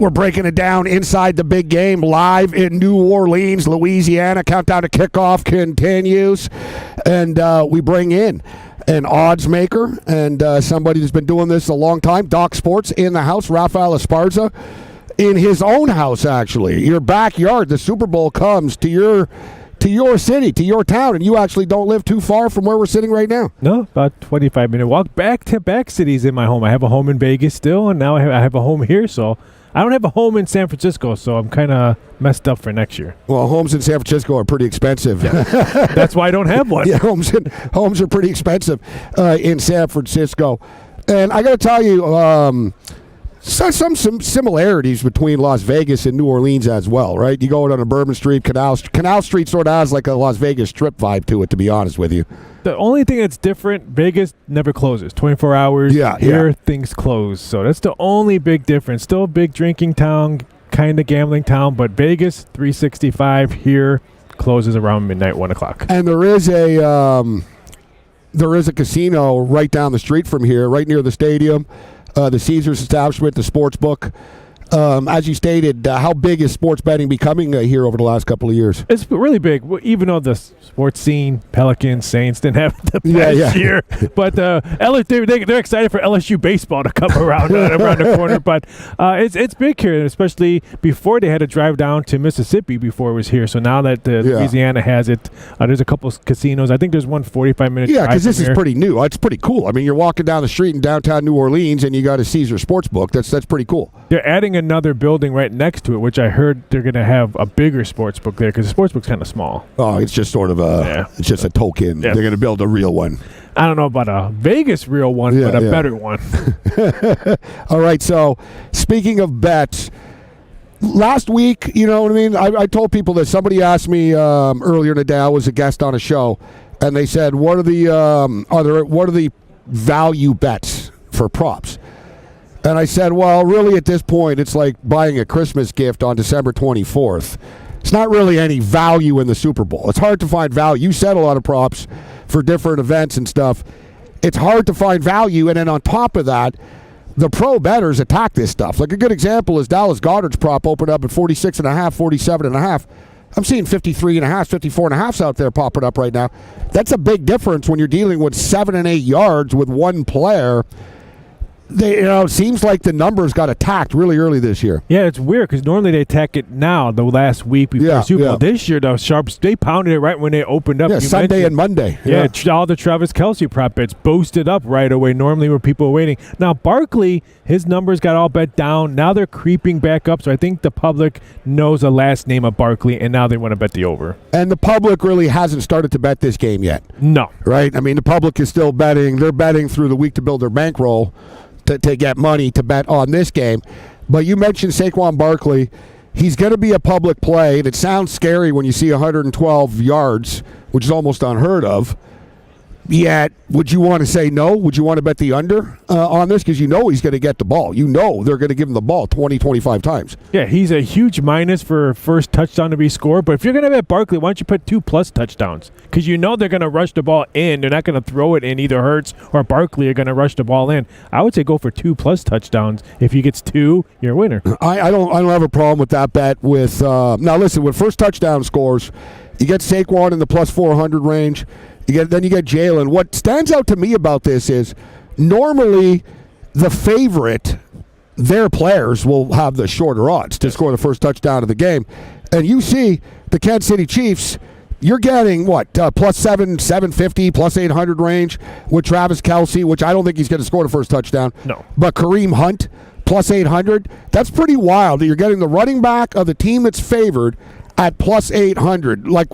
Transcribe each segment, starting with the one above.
We're breaking it down inside the big game live in New Orleans, Louisiana. Countdown to kickoff continues. And we bring in an odds maker and somebody who's been doing this a long time. Doc Sports in the house, Raphael Esparza. In his own house, actually. Your backyard. The Super Bowl comes to your city, to your town, and you actually don't live too far from where we're sitting right now. No, about 25-minute walk. Back-to-back cities in my home. I have a home in Vegas still, and now I have a home here, so I don't have a home in San Francisco, so I'm kind of messed up for next year. Well, homes in San Francisco are pretty expensive. Yeah. That's why I don't have one. Yeah, homes are pretty expensive in San Francisco. And I got to tell you, some similarities between Las Vegas and New Orleans as well, right? You go down to Bourbon Street, Canal Street sort of has like a Las Vegas Strip vibe to it, to be honest with you. The only thing that's different, Vegas never closes. 24 hours. Here, things close. So that's the only big difference. Still a big drinking town, kind of gambling town, but Vegas, 365 here, closes around midnight, 1 o'clock. And there is a casino right down the street from here, right near the stadium. The Caesars establishment, the sports book. As you stated, how big is sports betting becoming here over the last couple of years? It's really big, even though the sports scene, Pelicans, Saints didn't have the best year. But they're excited for LSU baseball to come around the corner. But it's big here, especially before they had to drive down to Mississippi before it was here. So now that Louisiana has it, there's a couple of casinos. I think there's one 45-minute drive. Yeah, because this is pretty new. It's pretty cool. I mean, you're walking down the street in downtown New Orleans, and you got a Caesars sports book. That's pretty cool. They're adding another building right next to it, which I heard they're going to have a bigger sports book there because the sports book's kind of small. Oh, it's just sort of it's just a token. Yeah. They're going to build a real one. I don't know about a Vegas real one, but a better one. All right, so speaking of bets, last week, you know what I mean? I told people that somebody asked me earlier in the day. I was a guest on a show, and they said, what are the value bets for props? And I said, well, really at this point, it's like buying a Christmas gift on December 24th. It's not really any value in the Super Bowl. It's hard to find value. You said a lot of props for different events and stuff. It's hard to find value. And then on top of that, the pro bettors attack this stuff. Like a good example is Dallas Goedert's prop opened up at 46.5, 47.5. I'm seeing 53.5, 54.5s out there popping up right now. That's a big difference when you're dealing with 7 and 8 yards with one player. It seems like the numbers got attacked really early this year. Yeah, it's weird because normally they attack it now, the last week before the Super Bowl. This year, the Sharps, they pounded it right when they opened up. Yeah, Sunday and Monday. Yeah, all the Travis Kelce prop bets boosted up right away, normally where people were waiting. Now, Barkley, his numbers got all bet down. Now they're creeping back up, so I think the public knows the last name of Barkley, and now they want to bet the over. And the public really hasn't started to bet this game yet. No. Right? I mean, the public is still betting. They're betting through the week to build their bankroll to get money to bet on this game. But you mentioned Saquon Barkley. He's going to be a public play, and it sounds scary when you see 112 yards, which is almost unheard of. Yet, would you want to say no? Would you want to bet the under on this? Because you know he's going to get the ball. You know they're going to give him the ball 20, 25 times. Yeah, he's a huge minus for first touchdown to be scored. But if you're going to bet Barkley, why don't you put 2+ touchdowns? Because you know they're going to rush the ball in. They're not going to throw it in. Either Hurts or Barkley are going to rush the ball in. I would say go for 2+ touchdowns. If he gets 2, you're a winner. I don't have a problem with that bet. Now listen, with first touchdown scores, you get Saquon in the plus 400 range. Then you get Jalen. What stands out to me about this is normally the favorite, their players will have the shorter odds to score the first touchdown of the game. And you see the Kansas City Chiefs, you're getting plus 750, plus 800 range with Travis Kelce, which I don't think he's going to score the first touchdown. No. But Kareem Hunt, plus 800. That's pretty wild that you're getting the running back of the team that's favored at plus 800. Like,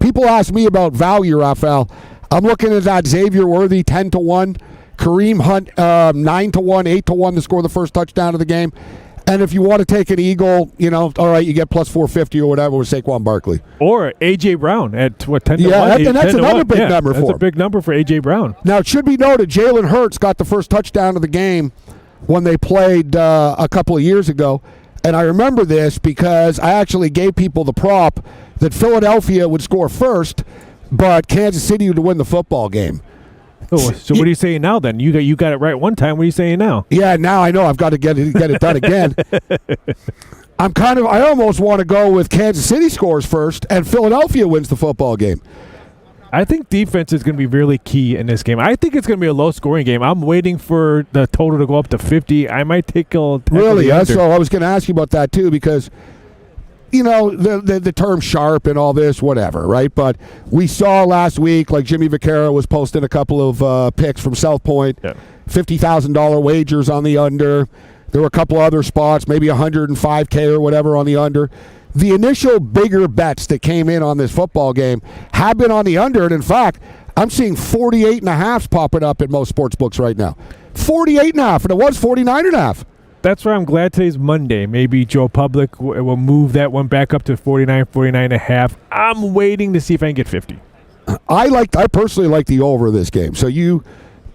people ask me about value, Raphael. I'm looking at that Xavier Worthy 10-1, Kareem Hunt 9-1, 8-1 to score the first touchdown of the game. And if you want to take an Eagle, all right, you get plus 450 or whatever with Saquon Barkley. Or A.J. Brown at 10-1. Yeah, and that's another big number for him. That's a big number for A.J. Brown. Now, it should be noted, Jalen Hurts got the first touchdown of the game when they played a couple of years ago. And I remember this because I actually gave people the prop that Philadelphia would score first, but Kansas City would win the football game. Oh, so what are you saying now then? You got it right one time. What are you saying now? Yeah, now I know I've got to get it done again. I almost want to go with Kansas City scores first and Philadelphia wins the football game. I think defense is going to be really key in this game. I think it's going to be a low-scoring game. I'm waiting for the total to go up to 50. I might take a really. So I was going to ask you about that too, because the term sharp and all this, whatever, right? But we saw last week, like Jimmy Vaccaro was posting a couple of picks from South Point, $50,000 wagers on the under. There were a couple other spots, maybe $105K or whatever on the under. The initial bigger bets that came in on this football game have been on the under, and in fact, I'm seeing 48.5s popping up at most sports books right now. 48.5, and it was 49.5. That's why I'm glad today's Monday. Maybe Joe Public will move that one back up to 49.5. I'm waiting to see if I can get 50. I personally like the over this game. So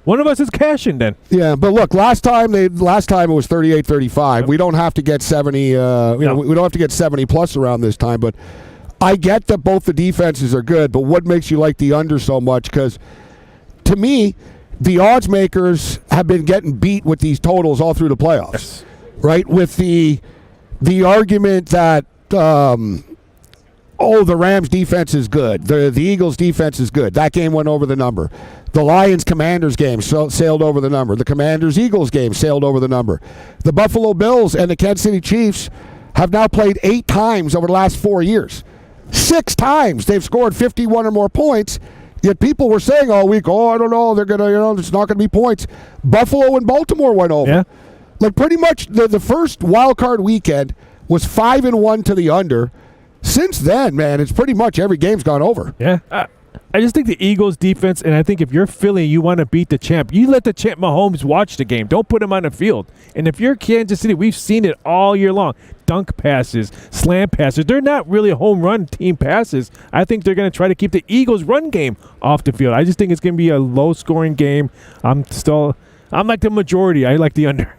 one of us is cashing then. Yeah, but look, last time it was 38-35. Yep. We don't have to get 70. We don't have to get 70 plus around this time. But I get that both the defenses are good. But what makes you like the under so much? Because to me, the odds makers have been getting beat with these totals all through the playoffs, right? With the argument that the Rams defense is good, the Eagles defense is good. That game went over the number. The Lions-Commanders game sailed over the number. The Commanders-Eagles game sailed over the number. The Buffalo Bills and the Kansas City Chiefs have now played 8 times over the last 4 years. 6 times they've scored 51 or more points. Yet people were saying all week, I don't know, they're gonna, it's not gonna be points. Buffalo and Baltimore went over. Yeah. Like pretty much the first wild card weekend was 5-1 to the under. Since then, man, it's pretty much every game's gone over. Yeah. I just think the Eagles defense, and I think if you're Philly, you want to beat the champ. You let the champ Mahomes watch the game. Don't put him on the field. And if you're Kansas City, we've seen it all year long. Dunk passes, slam passes. They're not really home run team passes. I think they're going to try to keep the Eagles' run game off the field. I just think it's going to be a low-scoring game. I'm like the majority. I like the under.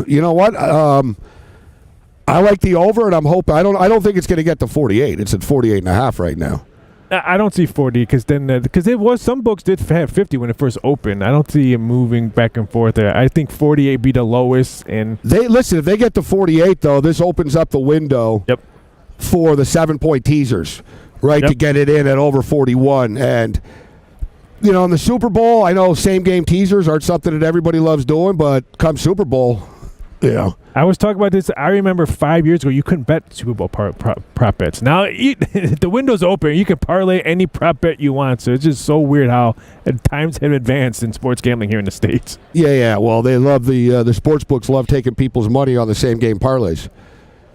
You know what? I like the over, and I'm hoping. I don't think it's going to get to 48. It's at 48.5 right now. I don't see 40 because it was some books did have 50 when it first opened. I don't see it moving back and forth there. I think 48 be the lowest. And if they get to 48 though, this opens up the window for the 7-point teasers, right? To get it in at over 41. And in the Super Bowl, I know same game teasers aren't something that everybody loves doing, but come Super Bowl, I was talking about this. I remember 5 years ago, you couldn't bet Super Bowl prop bets. Now, the window's open. You can parlay any prop bet you want. So it's just so weird how times have advanced in sports gambling here in the States. Yeah. Well, they love the sports books love taking people's money on the same game parlays.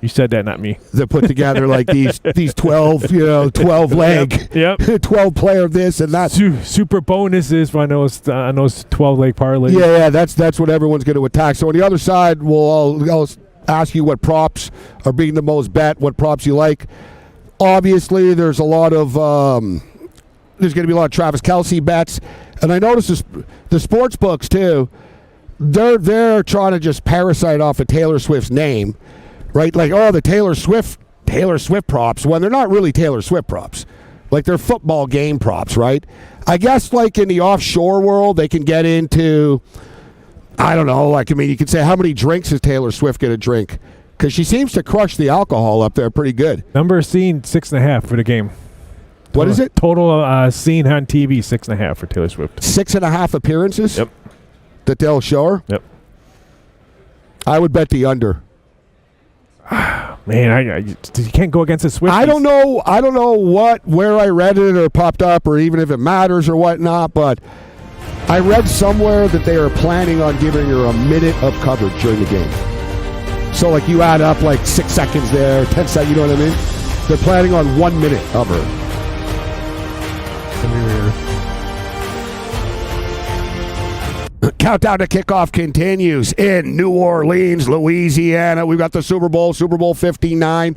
You said that, not me. They put together like these 12 leg, 12 player this and that. Super bonuses on those 12 leg parlays. Yeah, that's what everyone's going to attack. So on the other side, I'll ask you what props are being the most bet, what props you like. Obviously, there's a lot of there's going to be a lot of Travis Kelce bets, and I noticed the sports books too. They're trying to just parasite off of Taylor Swift's name. Right, like the Taylor Swift props. When they're not really Taylor Swift props, like they're football game props, right? I guess like in the offshore world, they can get into, I don't know. You could say how many drinks is Taylor Swift going to drink? Because she seems to crush the alcohol up there pretty good. Number seen 6.5 for the game. What is it? Total seen on TV 6.5 for Taylor Swift. 6.5 appearances. Yep. That they'll show her. Yep. I would bet the under. Man, you can't go against the Swifties. I don't know where I read it or popped up or even if it matters or whatnot, but I read somewhere that they are planning on giving her a minute of coverage during the game. So like you add up like 6 seconds there, 10 seconds, you know what I mean? They're planning on 1 minute of her. Countdown to kickoff continues in New Orleans, Louisiana. We've got the Super Bowl 59.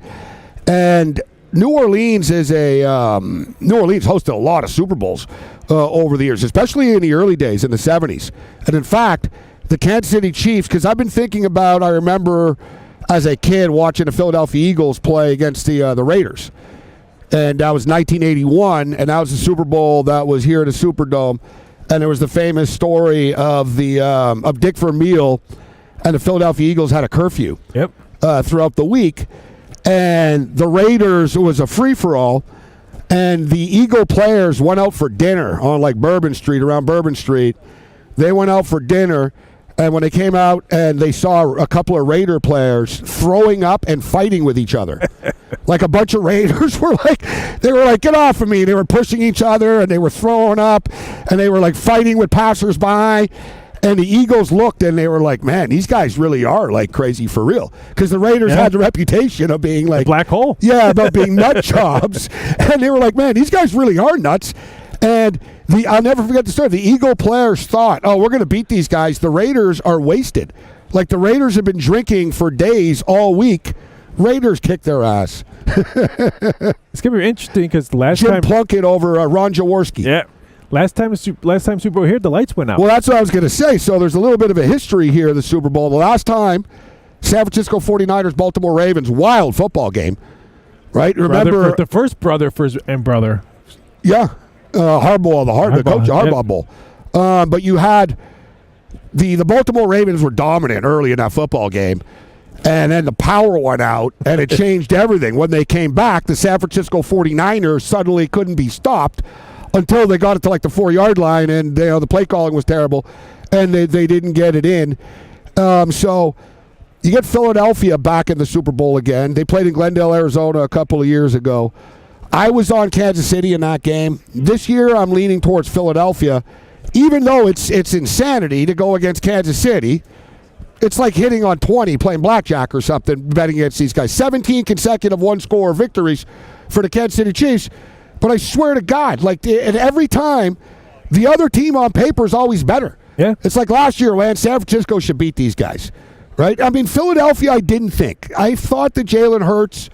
And New Orleans hosted a lot of Super Bowls over the years, especially in the early days in the 70s. And in fact, the Kansas City Chiefs, because I've been thinking about, I remember as a kid watching the Philadelphia Eagles play against the Raiders. And that was 1981, and that was the Super Bowl that was here at the Superdome. and there was the famous story of Dick Vermeil and the Philadelphia Eagles had a curfew throughout the week, and the Raiders, it was a free-for-all, and the Eagle players went out for dinner on like around Bourbon Street. They went out for dinner, and when they came out and they saw a couple of Raider players throwing up and fighting with each other. Like a bunch of Raiders were like, get off of me. They were pushing each other, and they were throwing up, and they were like fighting with passersby. And the Eagles looked, and they were like, man, these guys really are like crazy for real. Because the Raiders had the reputation of being like... The black hole. Yeah, about being nut jobs. And they were like, man, these guys really are nuts. And I'll never forget the story. The Eagle players thought, oh, we're going to beat these guys. The Raiders are wasted. Like the Raiders have been drinking for days all week. Raiders kicked their ass. It's going to be interesting because Jim Plunkett over Ron Jaworski. Yeah. Last time Super Bowl here, the lights went out. Well, that's what I was going to say. So there's a little bit of a history here of the Super Bowl. The last time, San Francisco 49ers, Baltimore Ravens, wild football game, right? Remember the first brother and brother. Yeah, Harbaugh, the coach Harbaugh Bowl. But you had the Baltimore Ravens were dominant early in that football game, and then the power went out, and it changed everything. When they came back, the San Francisco 49ers suddenly couldn't be stopped until they got it to like the 4-yard line, and the play calling was terrible, and they didn't get it in. So you get Philadelphia back in the Super Bowl again. They played in Glendale, Arizona a couple of years ago. I was on Kansas City in that game. This year I'm leaning towards Philadelphia, even though it's insanity to go against Kansas City. It's like hitting on 20, playing blackjack or something, betting against these guys. 17 consecutive one-score victories for the Kansas City Chiefs. But I swear to God, and every time, the other team on paper is always better. Yeah. It's like last year, man, San Francisco should beat these guys, right? I mean, Philadelphia, I didn't think. I thought that Jalen Hurts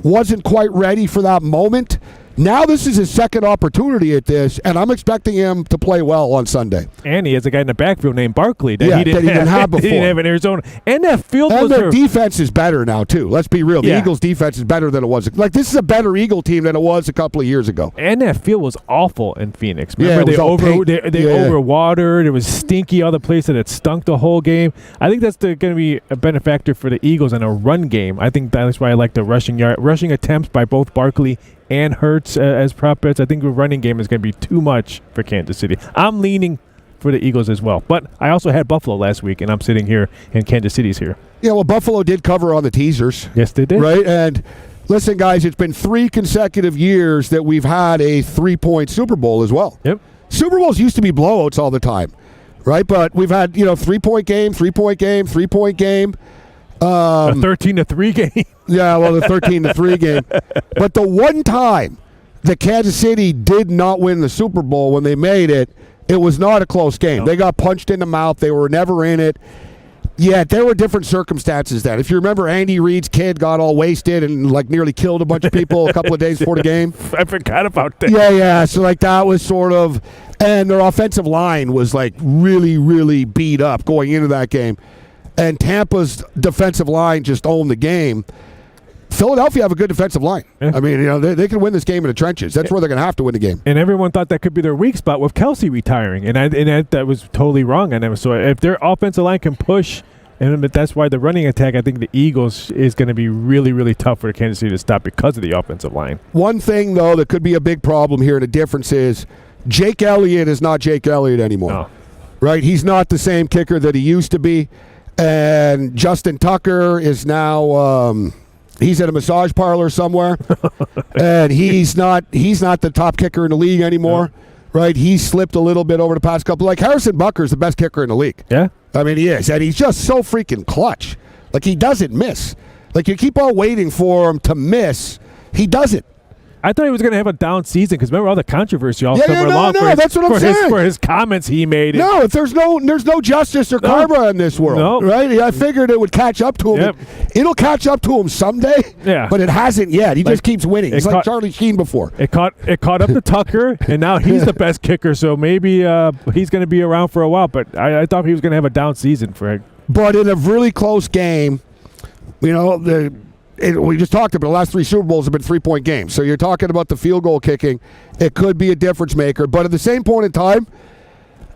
wasn't quite ready for that moment. Now this is his second opportunity at this, and I'm expecting him to play well on Sunday. And he has a guy in the backfield named Barkley that he didn't have before. He didn't have in Arizona. And that field and their defense is better now, too. Let's be real. The Eagles' defense is better than it was. Like, this is a better Eagle team than it was a couple of years ago. And that field was awful in Phoenix. Remember, they overwatered. It was stinky all the place, and it stunk the whole game. I think that's going to be a benefactor for the Eagles in a run game. I think that's why I like the rushing attempts by both Barkley and Hurts as prop bets. I think the running game is going to be too much for Kansas City. I'm leaning for the Eagles as well. But I also had Buffalo last week, and I'm sitting here, and Kansas City's here. Yeah, well, Buffalo did cover on the teasers. Yes, they did. Right? And listen, guys, it's been 3 consecutive years that we've had a 3-point Super Bowl as well. Yep. Super Bowls used to be blowouts all the time, right? But we've had, 3-point game, 3-point game, 3-point game. A 13-3 game. Yeah, well, the 13-3 game. But the one time that Kansas City did not win the Super Bowl when they made it, it was not a close game. No. They got punched in the mouth. They were never in it. Yeah, there were different circumstances then. If you remember, Andy Reid's kid got all wasted and nearly killed a bunch of people a couple of days before the game. I forgot about that. Yeah. So that was sort of, and their offensive line was really, really beat up going into that game. And Tampa's defensive line just owned the game. Philadelphia have a good defensive line. Yeah. I mean, they can win this game in the trenches. That's where they're going to have to win the game. And everyone thought that could be their weak spot with Kelsey retiring, and that was totally wrong. And so if their offensive line can push, and that's why the running attack, I think the Eagles is going to be really, really tough for Kansas City to stop because of the offensive line. One thing, though, that could be a big problem here, and the difference is Jake Elliott is not Jake Elliott anymore. No. Right? He's not the same kicker that he used to be. And Justin Tucker is now he's at a massage parlor somewhere, and he's not the top kicker in the league anymore, right? He's slipped a little bit over the past couple. Like Harrison Butker's the best kicker in the league. Yeah, I mean he is, and he's just so freaking clutch. Like he doesn't miss. Like you keep on waiting for him to miss, he doesn't. I thought he was going to have a down season because remember all the controversy all summer long that's what I'm saying. For his comments he made. No, if there's no justice or karma in this world, right? I figured it would catch up to him. Yep. It'll catch up to him someday, but it hasn't yet. He just keeps winning. It's like Charlie Sheen before. It caught up to Tucker, and now he's the best kicker, so maybe he's going to be around for a while, but I thought he was going to have a down season for it. But in a really close game, we just talked about the last 3 Super Bowls have been 3-point games. So you're talking about the field goal kicking. It could be a difference maker. But at the same point in time,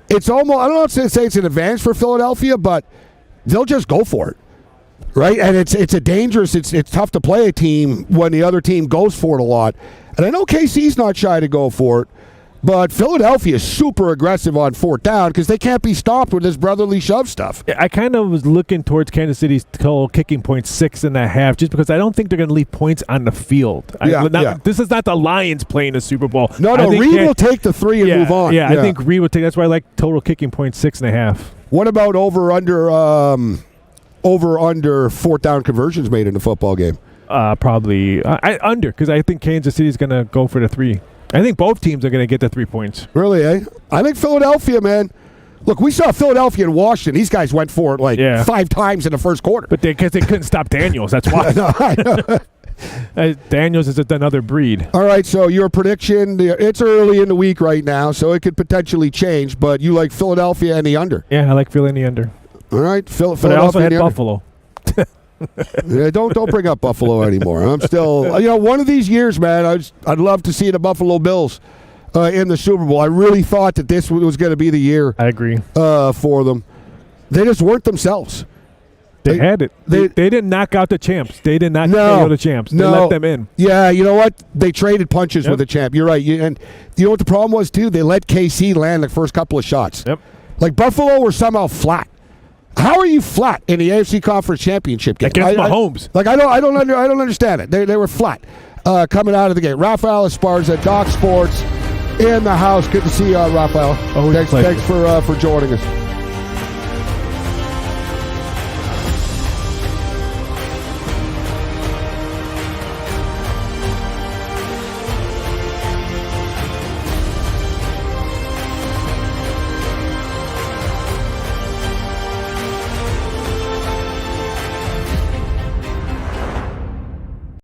it's almost, I don't know if to say it's an advantage for Philadelphia, but they'll just go for it. Right? And it's a dangerous, it's tough to play a team when the other team goes for it a lot. And I know KC's not shy to go for it, but Philadelphia is super aggressive on fourth down because they can't be stopped with this brotherly shove stuff. I kind of was looking towards Kansas City's total kicking points 6.5, just because I don't think they're going to leave points on the field. This is not the Lions playing the Super Bowl. No, Reed will take the 3 and move on. Yeah, I think Reed will take. That's why I like total kicking points 6.5. What about over under fourth down conversions made in the football game? Probably under, because I think Kansas City's going to go for the 3. I think both teams are going to get the 3 points. Really, eh? I think Philadelphia, man. Look, we saw Philadelphia and Washington. These guys went for it 5 times in the first quarter. But because they couldn't stop Daniels, that's why. I know. Daniels is another breed. All right, so your prediction, it's early in the week right now, so it could potentially change, but you like Philadelphia and the under. Yeah, I like Philly and the under. All right, Philadelphia. But I also had and Buffalo. Yeah, don't bring up Buffalo anymore. I'm still, one of these years, man, I'd love to see the Buffalo Bills in the Super Bowl. I really thought that this was going to be the year. I agree. For them. They just weren't themselves. They had it. They didn't knock out the champs. They did not KO the champs. They let them in. Yeah, you know what? They traded punches with the champ. You're right. And you know what the problem was, too? They let KC land the first couple of shots. Yep. Like, Buffalo were somehow flat. How are you flat in the AFC Conference Championship game? Against Mahomes. I don't understand it. They were flat coming out of the game. Raphael Esparza, Doc Sports, in the house. Good to see you, Raphael. Thanks for joining us.